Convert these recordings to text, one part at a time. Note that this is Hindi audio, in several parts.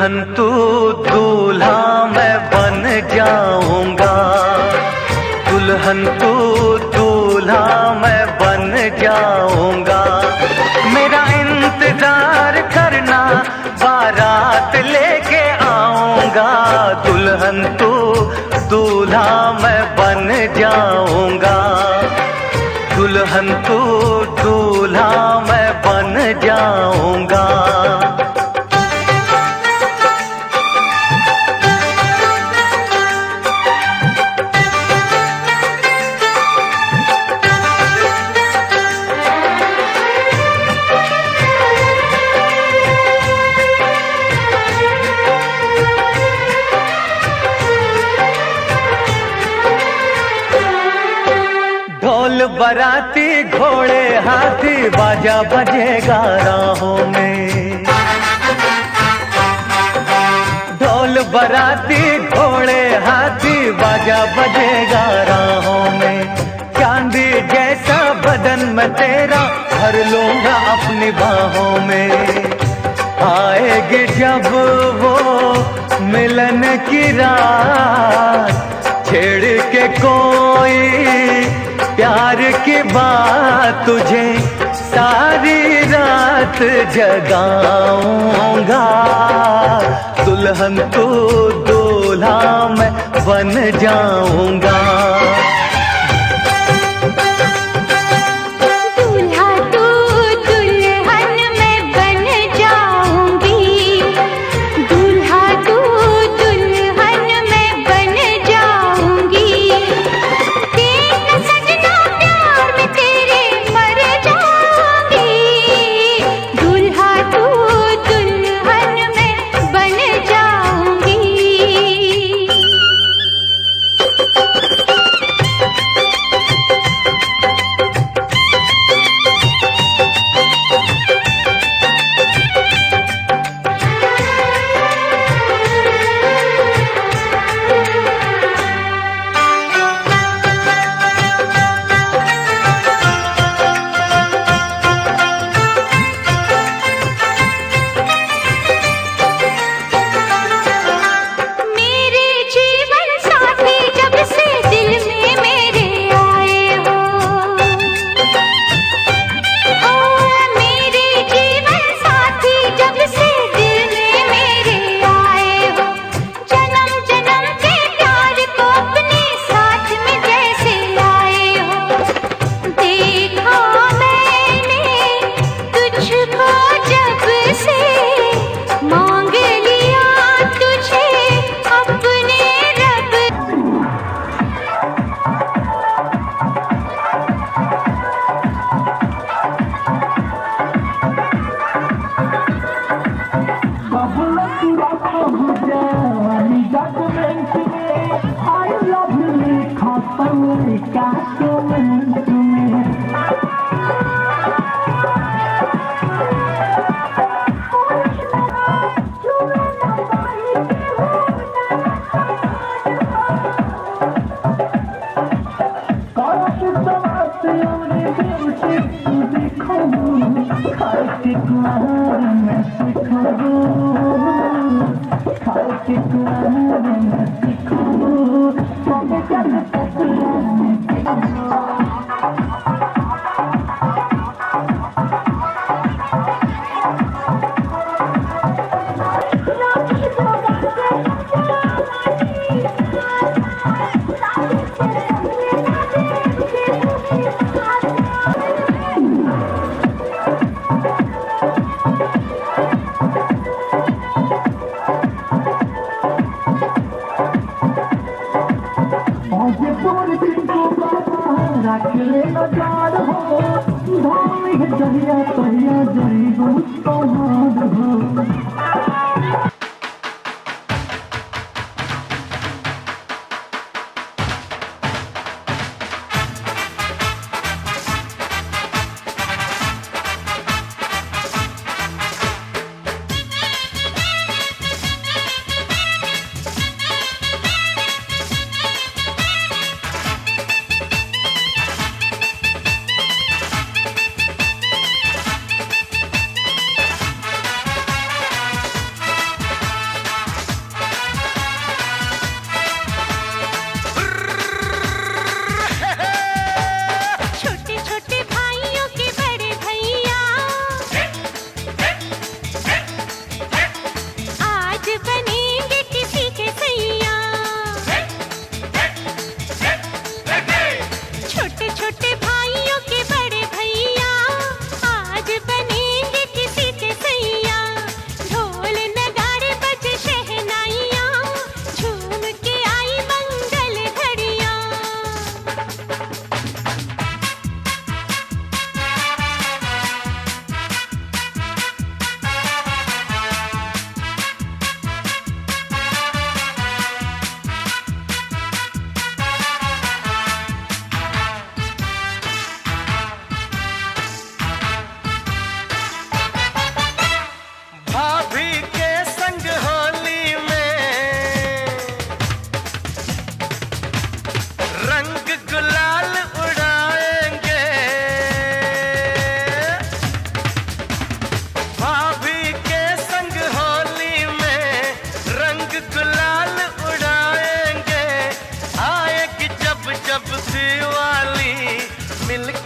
दुल्हन तू दूल्हा मैं बन जाऊंगा, दुल्हन तू दूल्हा मैं बन जाऊंगा। मेरा इंतजार करना, बारात लेके आऊंगा। दुल्हन तू दूल्हा मैं बन जाऊंगा, दुल्हन तू दूल्हा मैं बन जाऊंगा। ढोल बराती घोड़े हाथी बाजा बजेगा राहों में। ढोल बराती घोड़े हाथी बाजा बजेगा राहों में। चांदी जैसा बदन में तेरा भर लूंगा अपनी बाहों में। आएगी जब वो मिलन की रात, छेड़ के कोई प्यार की बात, तुझे सारी रात जगाऊंगा। दुल्हन तू दूल्हा मैं बन जाऊंगा।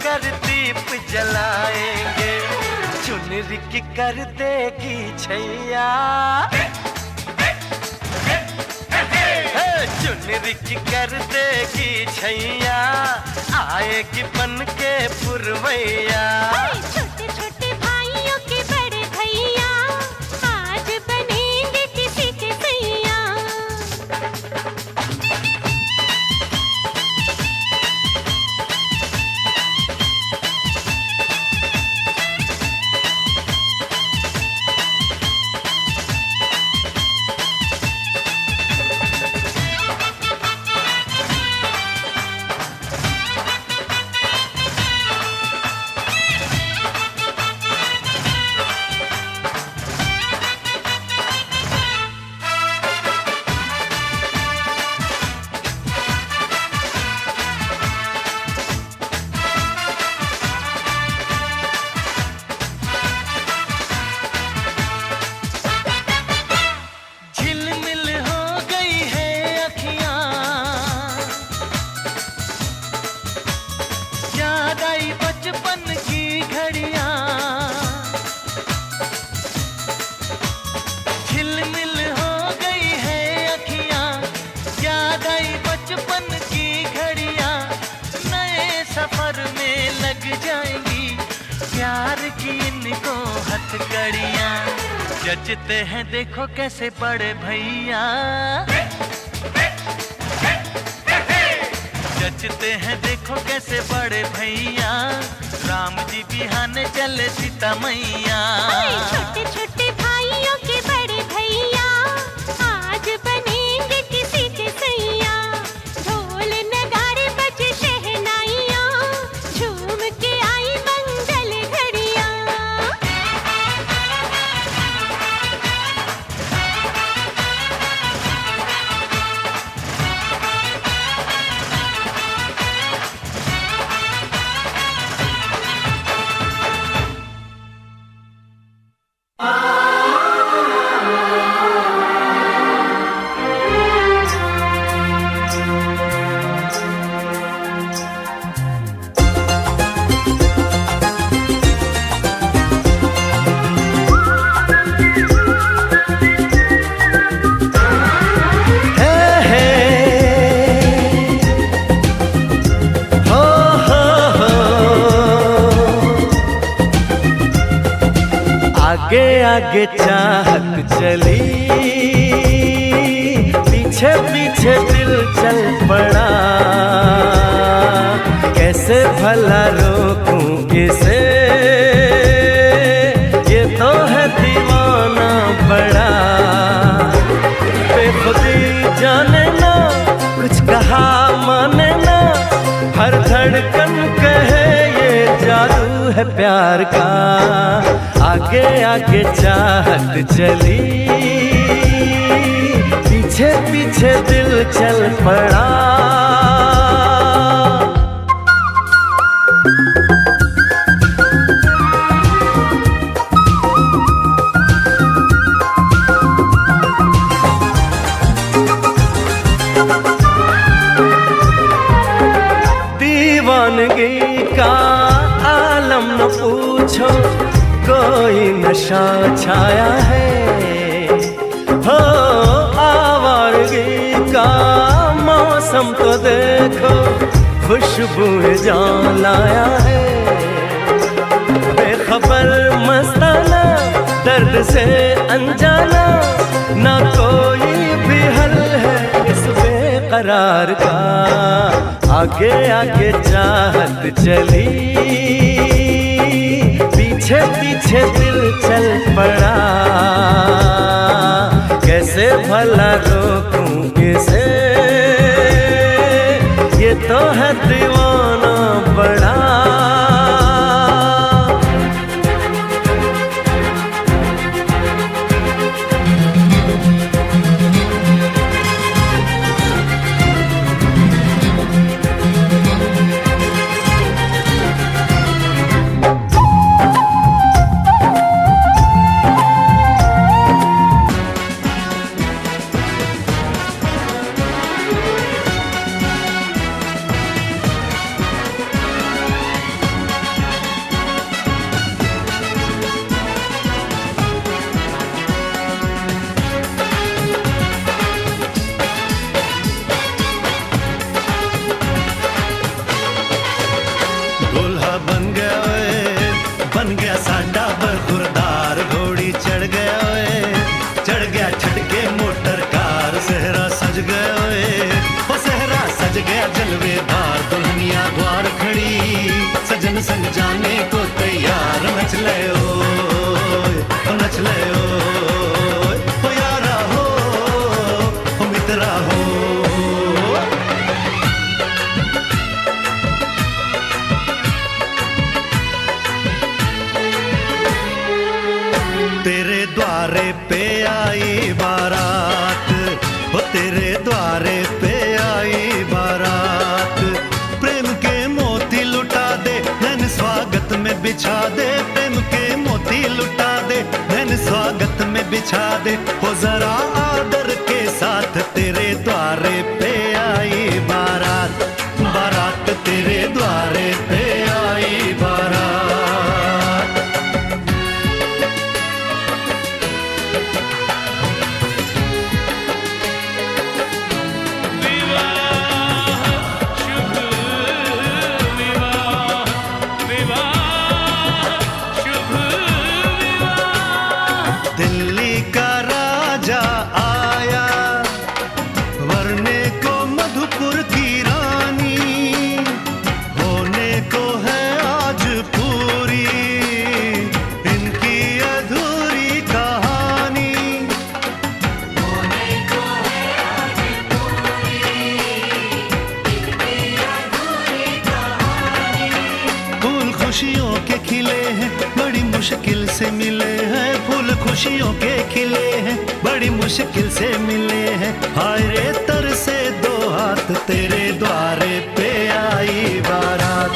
कर दीप जलाएंगे, चुनरी की कर देगी छैया, चुनरी की कर देगी छैया, आएगी बन के पुरवैया। छोटे छोटे भाइयों के बड़े भैया आज बनेंगे किसी के सैया। जचते हैं देखो कैसे बड़े भैया, जचते हैं देखो कैसे बड़े भैया, राम जी बिहाने चले सीता मैया। छोटे छोटे भाइयों के बड़े भैया आज बनेंगे किसी के सैया। ढोल नगाड़े बजे शहनाइयाँ, झूम के आई मंगल घड़ियाँ। आगे आगे चाहत चली, पीछे पीछे दिल चल पड़ा, कैसे भला रोकूं इसे, ये तो है दीवाना बड़ा। बेखुदी जाने ना, कुछ कहा माने ना, हर धड़कन कहे ये जादू है प्यार का। आगे आगे चाहत चली, पीछे पीछे दिल चल पड़ा। दीवानगी का आलम न पूछो, कोई नशा छाया है, हो आवारगी का मौसम तो देखो, खुशबू जान लाया है। बेखबर मस्ताना, दर्द से अनजाना, ना कोई भी हल है इस बेकरार का। आगे आगे चाहत चली, पीछे पीछे दिल चल पड़ा, कैसे भला रोकूं इसे, ये तो है दीवाना बड़ा। पे आई बारात, वो तेरे द्वारे पे आई बारात। प्रेम के मोती लुटा दे, नैन स्वागत में बिछा दे। प्रेम के मोती लुटा दे, नैन स्वागत में बिछा दे। हो जरा आदर के साथ तेरे द्वारे पे आई बारात, बारात तेरे द्वारे पे आई बारात। दिल्ली का राजा आया, वरने को मधुपुर की रानी, होने को है आज पूरी इनकी अधूरी कहानी। होने को है आज पूरी इनकी अधूरी कहानी। फूल खुशियों के खिले हैं, बड़ी मुश्किल से मिले हैं। फूल खुशियों के खिले हैं, बड़ी मुश्किल से मिले हैं। हाय रे तर से दो हाथ, तेरे द्वारे पे आई बारात,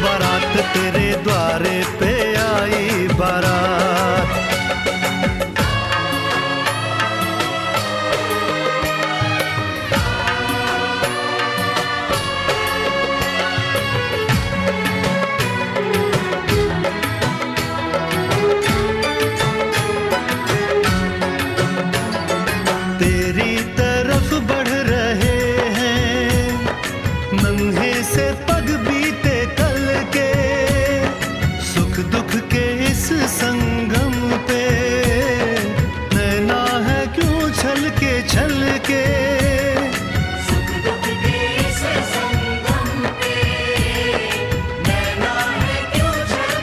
बारात तेरे द्वारे पे आई बारात। तेरी तरफ बढ़ रहे हैं नन्हे से पग बीते कल के, सुख दुख के इस संगम पे नैना है क्यों छल के। सुख दुख के इस संगम पे नैना है क्यों छल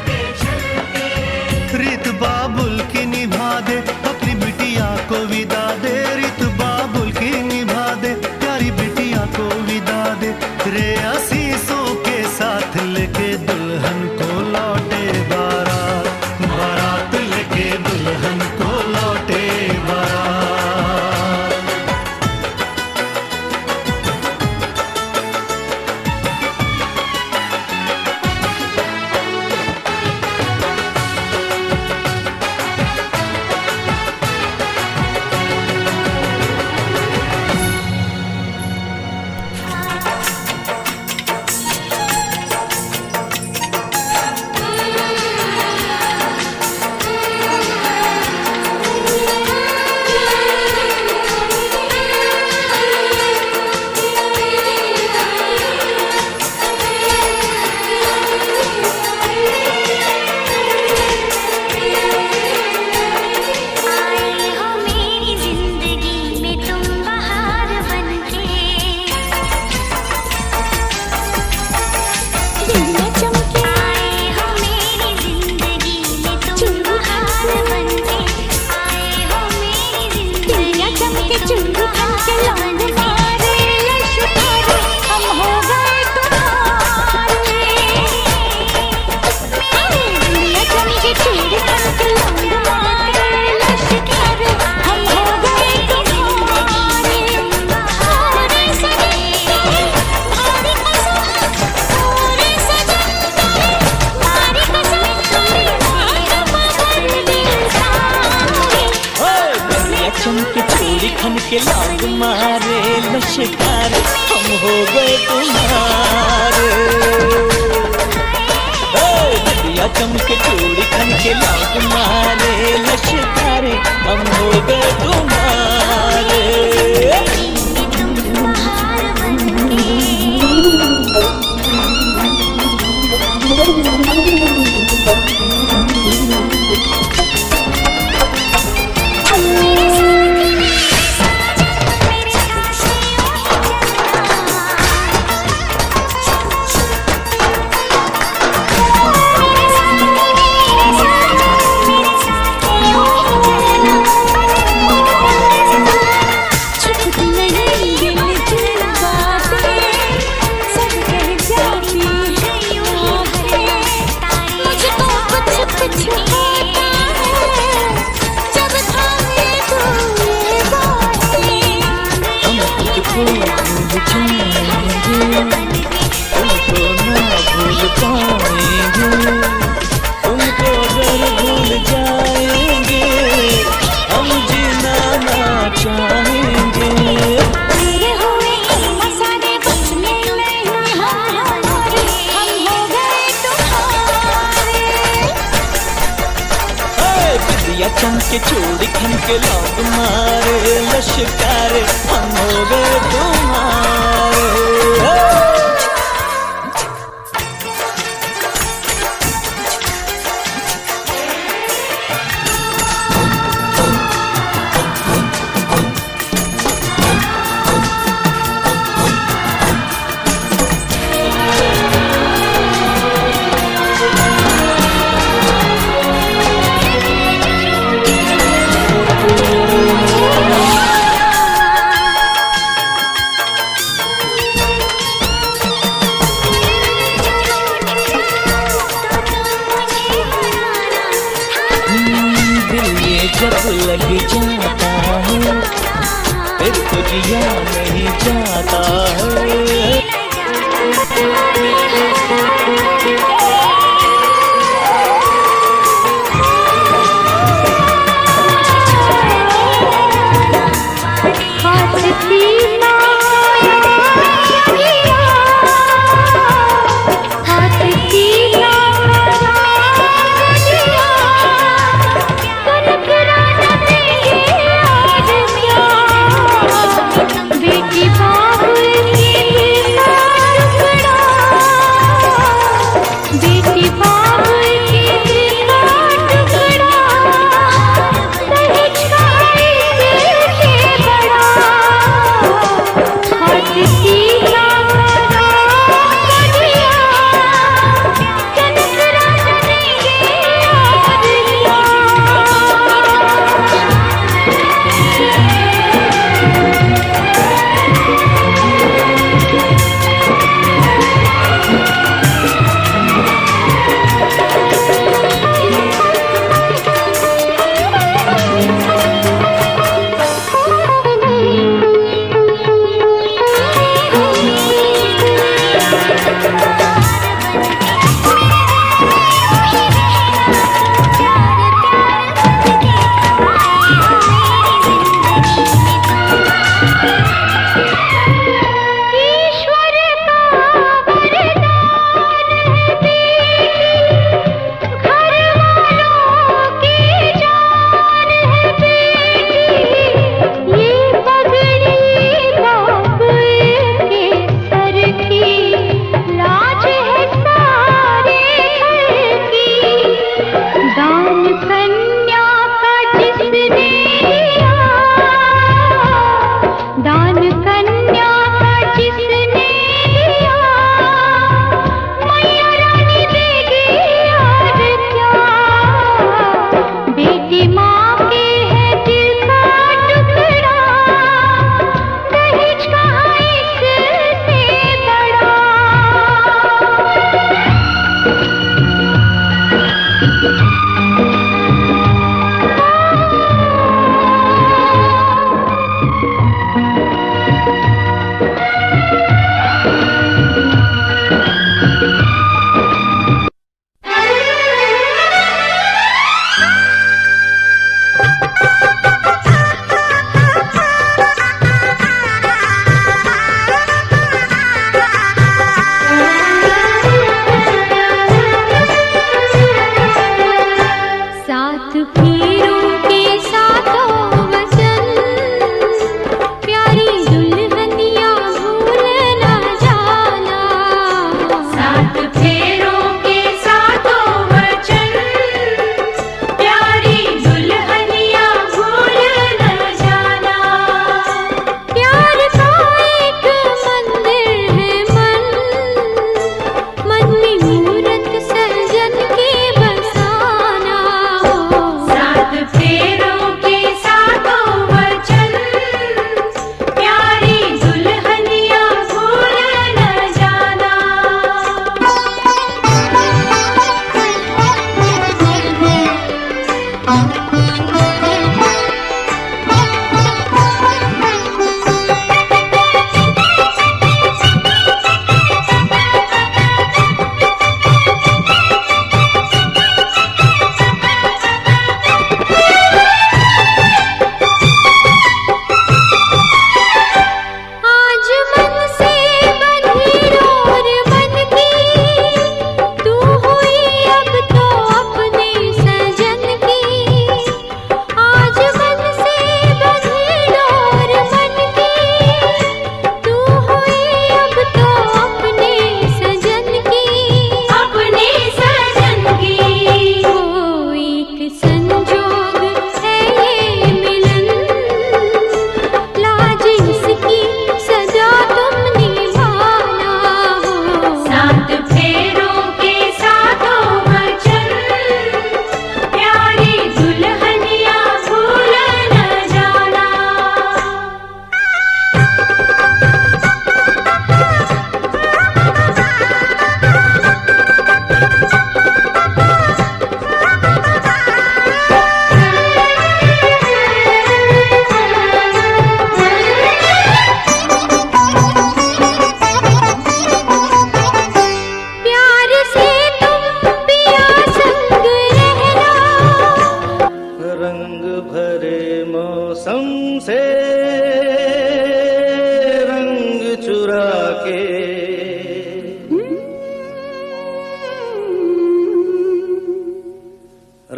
के। रीत बाबुल की निभा दे, अपनी बिटिया को विदा दे। रीत बाबुल की निभा दे, प्यारी बिटिया को विदा दे। रे आशीषों के साथ लेके दुल्हन को लौटे बारात, बारात लेके दुल्हन को लौटे बारात। चमके चूड़ी खन के लाग मारे लश्कर, हम हो गए तुम्हारे। नदिया चमके चूड़ी खन के लाग मारे लश्कर, हम हो गए तुम्हारे। मुझको कुछ कुछ होता है। चमके चूड़ी खन के लोग मारे लश्कारे हम हो गए तुम्हारे। जब लग जाता है फिर तो जिया नहीं जाता है।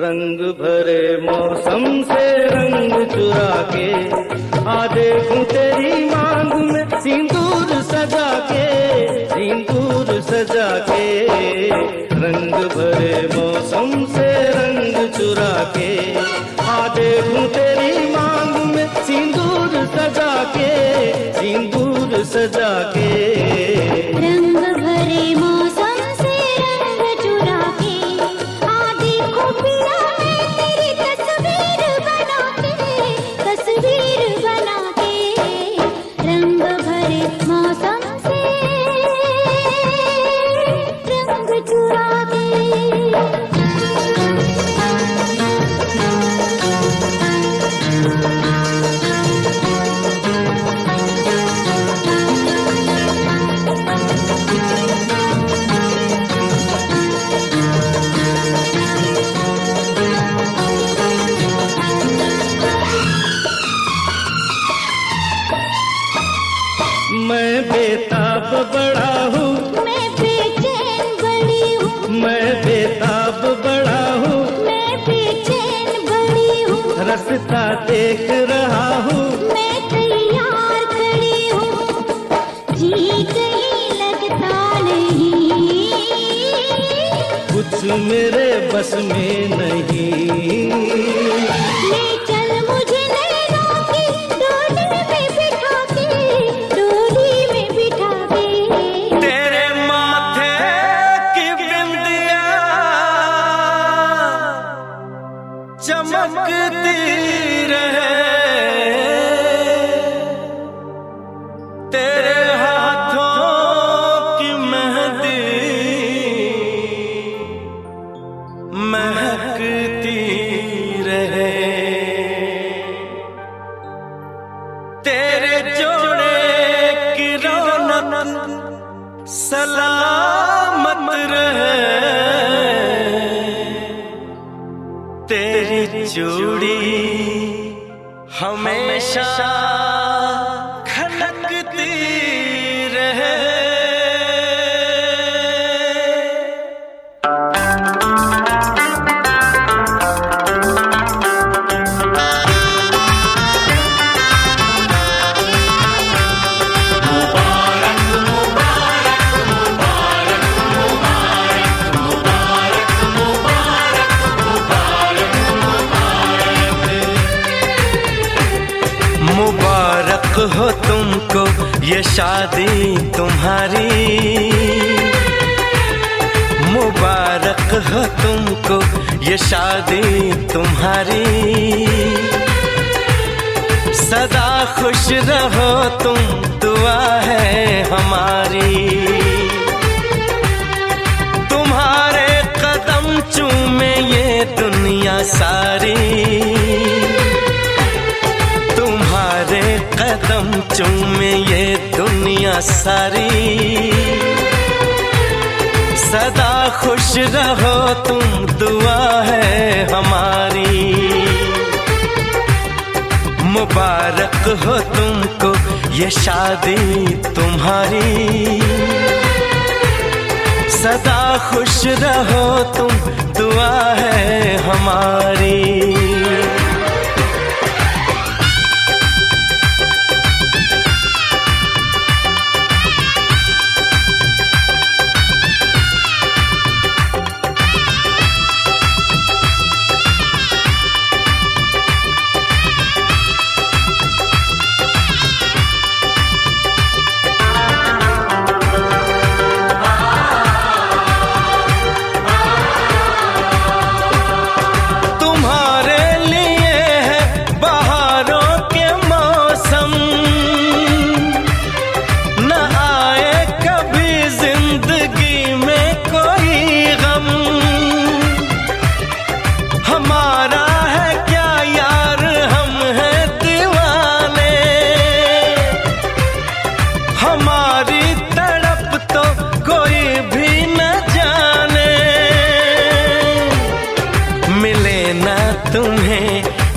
रंग भरे मौसम से रंग चुरा के आ देखूं तेरी मांग में सिंदूर सजा के, सिंदूर सजा के। रंग भरे मौसम से रंग चुरा के आ देखूं तेरी मांग में सिंदूर सजा के, सिंदूर सजा के। रंग भरे मौसम से रंग चुरा के आ देखो पिया मैं तेरी तस्वीर बना के, तस्वीर बना के। रंग भरे मौसम से रंग चुरा के। मैं बेताब बड़ा हूँ, मैं बेचैन बड़ी हूँ, मैं बेताब बड़ा हूँ, मैं बेचैन बड़ी हूँ। रास्ता देख रहा हूँ, मैं तैयार खड़ी हूँ, जी कहीं लगता नहीं, कुछ मेरे बस में नहीं। ले चल मुझे नैनों की डोली में बिठा के, डोली में बिठा के। तेरे माथे की बिंदिया चमकती रहे, तेरे हाथों की मेहंदी महकती रहे, तेरे जोड़े की रौनक सलामत रहे, तेरी चूड़ी हमेशा खनकती रहे। मुबारक हो तुमको ये शादी तुम्हारी, मुबारक हो तुमको ये शादी तुम्हारी। सदा खुश रहो तुम दुआ है हमारी, तुम्हारे कदम चूमे ये दुनिया सारी, तुम्हारे कदम चूमे ये दुनिया सारी। सदा खुश रहो तुम दुआ है हमारी, मुबारक हो तुमको ये शादी तुम्हारी। सदा खुश रहो तुम दुआ है हमारी।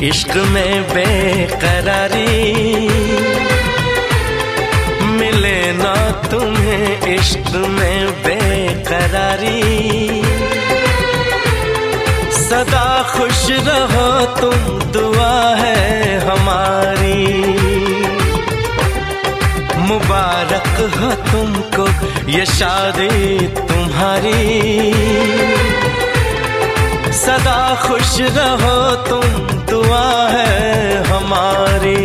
इश्क में बेकरारी मिले ना तुम्हें, इश्क में बेकरारी। सदा खुश रहो तुम, दुआ है हमारी। मुबारक हो तुमको ये शादी तुम्हारी। सदा खुश रहो तुम, दुआ है हमारी।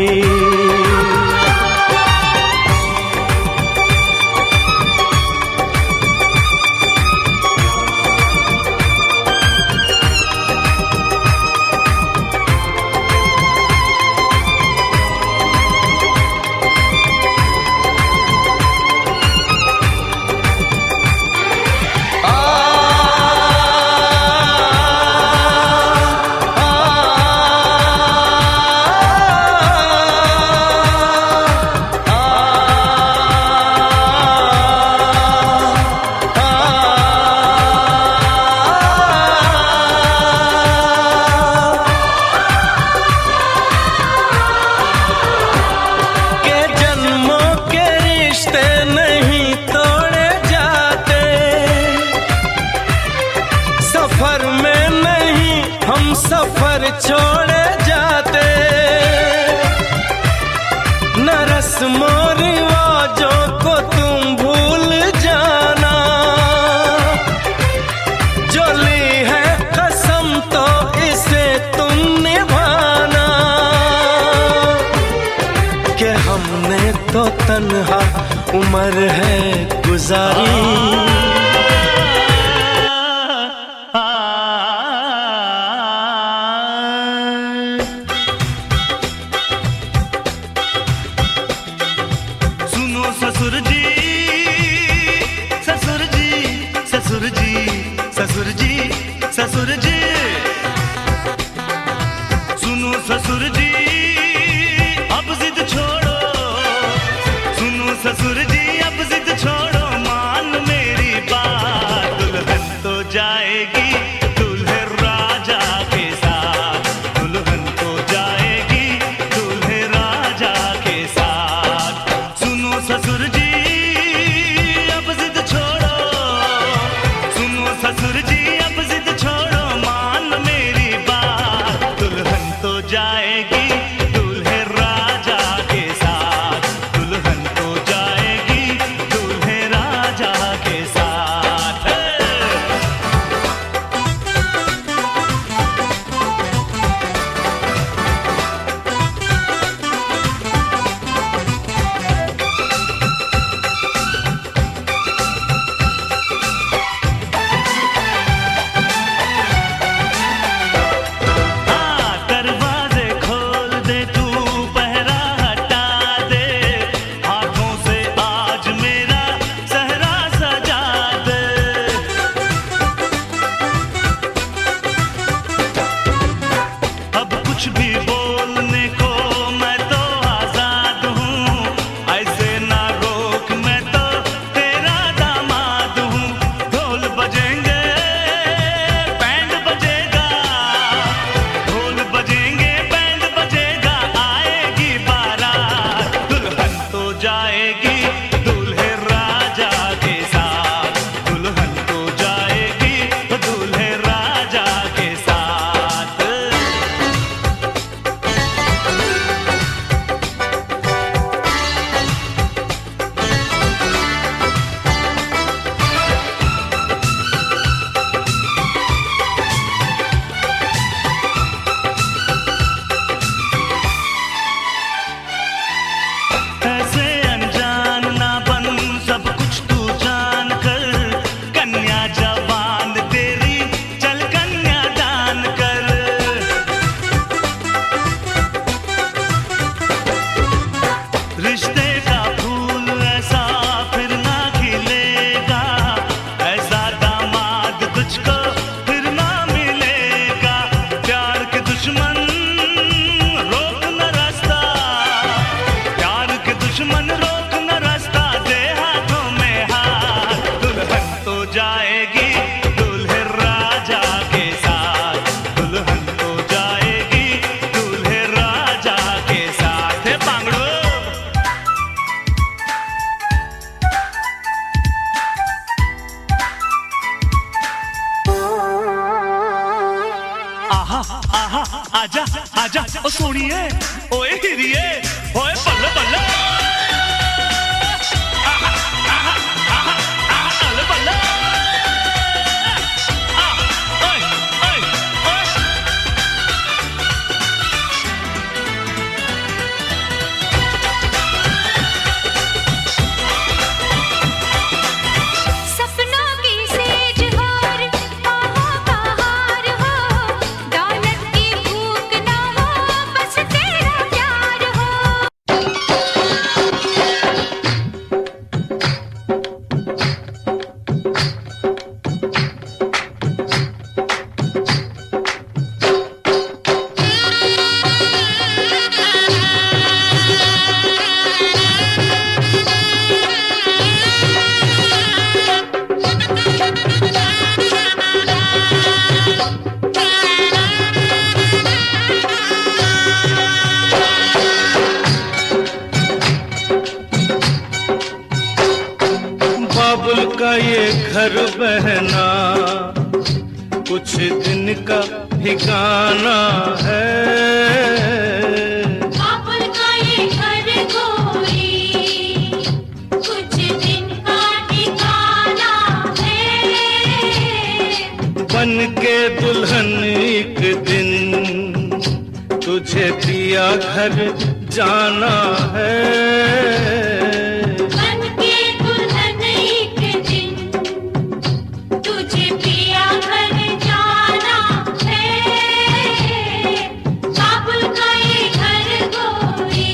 सफर में नहीं हम सफर छोड़े जाते, न रस्मों रिवाजों को तुम भूल जाना। जो ली है कसम तो इसे तुम निभाना, कि हमने तो तन्हा उम्र है गुजारी। ससुर जी ससुर जी ससुर जी ससुर जी ससुर जी, सुनो ससुर जी अब जिद छोड़ो। सुनो ससुर जी अब जिद छोड़ो, मान मेरी बात। दुल्हन तो जाएगी दूल्हे राजा के साथ, दुल्हन तो जाएगी दूल्हे राजा के साथ। सुनो ससुर जी अब जिद छोड़ो, सुनो ससुर जी अब जिद छोड़ो, मान मेरी बात। दुल्हन तो जाएगी दूल्हे राजा के साथ, दुल्हन तो जाएगी दूल्हे राजा के साथ। दरवाजे आहा आहा आजा आजा ओ सोनिए ओए हिरिए ओए बल्ले बल्ले आहा आहा आहा आहा बल्ले बल्ले ओए ओए ओए सपनों की सेज हार बाहों का हार हो दौलत की भूख ना हो बस तेरा प्यार हो बाबुल का ये घर बहना कुछ दिन का ठिकाना है। बाबुल का ये घर गोरी कुछ दिन का ठिकाना है बन के दुल्हन एक दिन तुझे पिया घर जाना है। बन के दुल्हन एक दिन तुझे पिया घर जाना है बाबुल का ये घर गोरी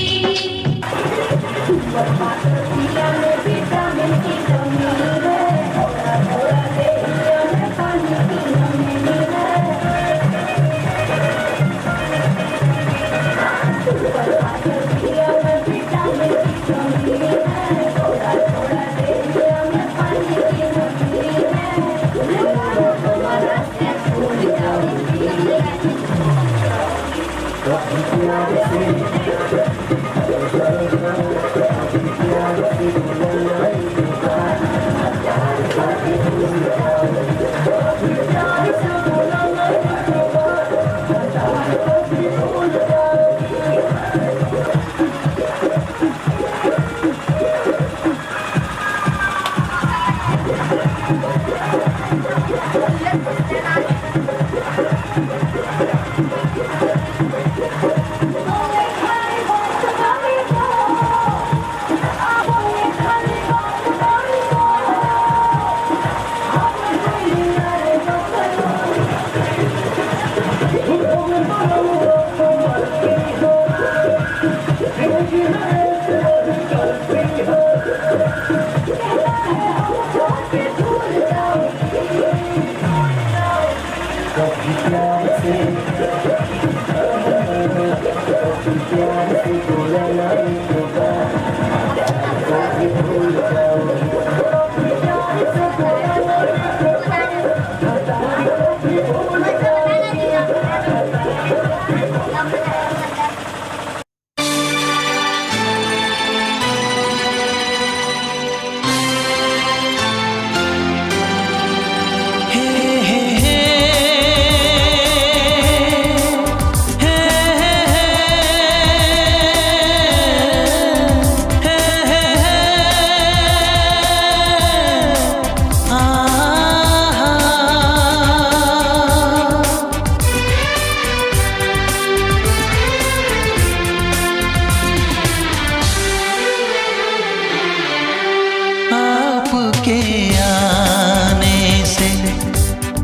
आपके आने से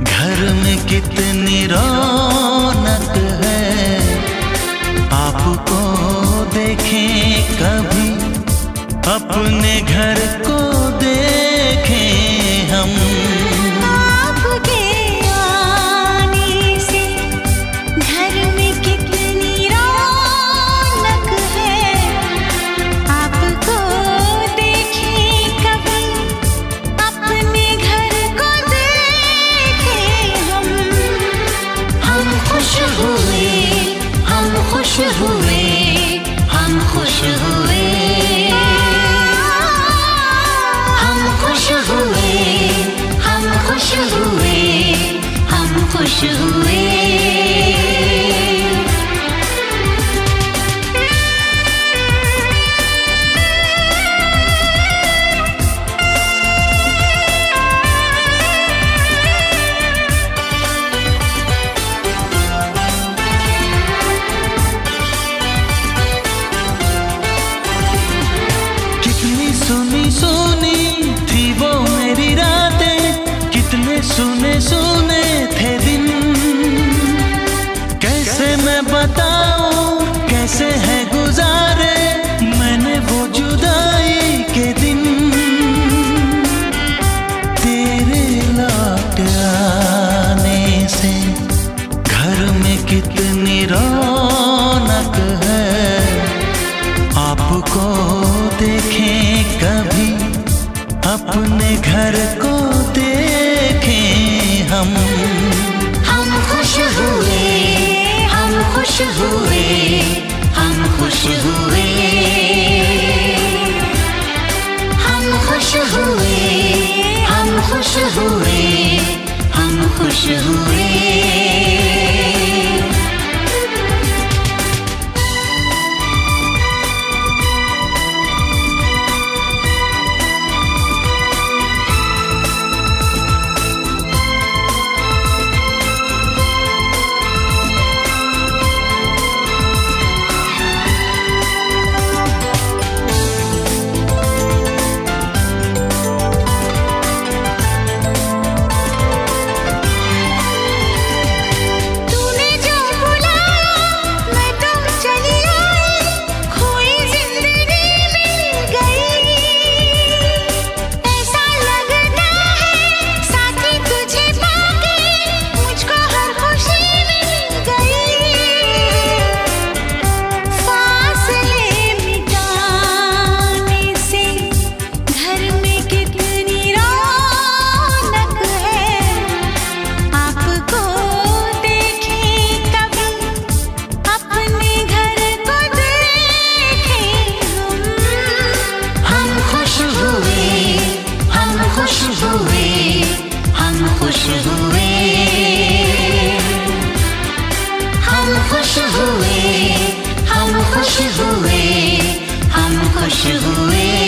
घर में कितनी रौनक है। आपको देखें कभी अपने घर को देखें हम। आपके आने से घर में कितनी रौनक है आपको देखें कभी अपने घर को देखें हम खुश हुए हम खुश हुए हम खुश हुए हम खुश हुए हम खुश हुए हम खुश हुए सूने सूने थे दिन, कैसे मैं बताऊं कैसे है गुजारे मैंने वो जुदाई के दिन। तेरे लौट आने से घर में कितनी रौनक है, आपको देखें कभी अपने घर को देखें हम खुश हुए, हम खुश हुए, हम खुश हुए, हम खुश हुए, हम खुश हुए, हम खुश हुए। खुश हुए, हम खुश हुए।